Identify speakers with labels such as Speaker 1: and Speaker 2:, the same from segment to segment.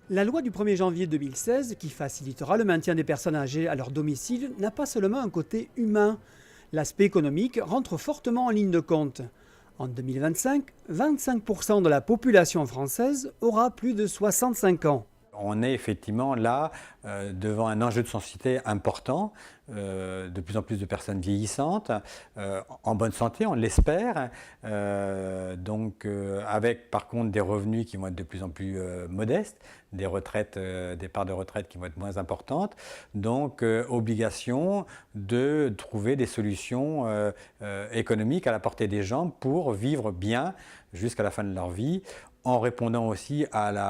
Speaker 1: La loi du 1er janvier 2016, qui facilitera le maintien des personnes âgées à leur domicile, n'a pas seulement un côté humain. L'aspect économique rentre fortement en ligne de compte. En 2025, 25% de la population française aura plus de 65 ans.
Speaker 2: On est effectivement là devant un enjeu de société important, de plus en plus de personnes vieillissantes, en bonne santé, on l'espère, avec par contre des revenus qui vont être de plus en plus modestes, des retraites, des parts de retraite qui vont être moins importantes, donc obligation de trouver des solutions économiques à la portée des gens pour vivre bien jusqu'à la fin de leur vie, en répondant aussi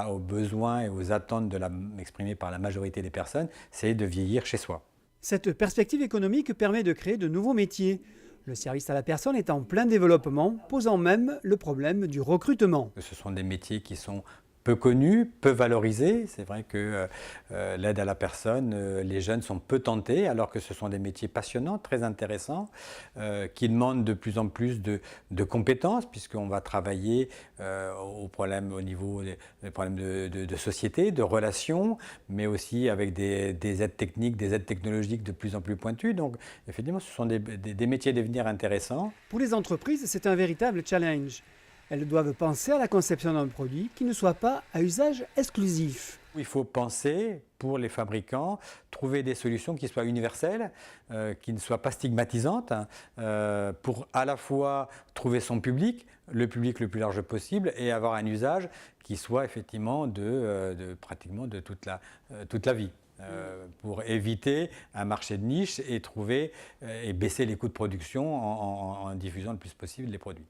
Speaker 2: aux besoins et aux attentes exprimées par la majorité des personnes, c'est de vieillir chez soi.
Speaker 1: Cette perspective économique permet de créer de nouveaux métiers. Le service à la personne est en plein développement, posant même le problème du recrutement.
Speaker 2: Ce sont des métiers qui sont peu connus, peu valorisés. C'est vrai que l'aide à la personne, les jeunes sont peu tentés, alors que ce sont des métiers passionnants, très intéressants, qui demandent de plus en plus de compétences, puisqu'on va travailler au niveau des problèmes de société, de relations, mais aussi avec des aides techniques, des aides technologiques de plus en plus pointues. Donc effectivement, ce sont des métiers d'avenir intéressants.
Speaker 1: Pour les entreprises, c'est un véritable challenge. Elles doivent penser à la conception d'un produit qui ne soit pas à usage exclusif.
Speaker 2: Il faut penser, pour les fabricants, trouver des solutions qui soient universelles, qui ne soient pas stigmatisantes, pour à la fois trouver son public, le public le plus large possible, et avoir un usage qui soit effectivement pratiquement de toute la vie. Pour éviter un marché de niche et baisser les coûts de production en diffusant le plus possible les produits.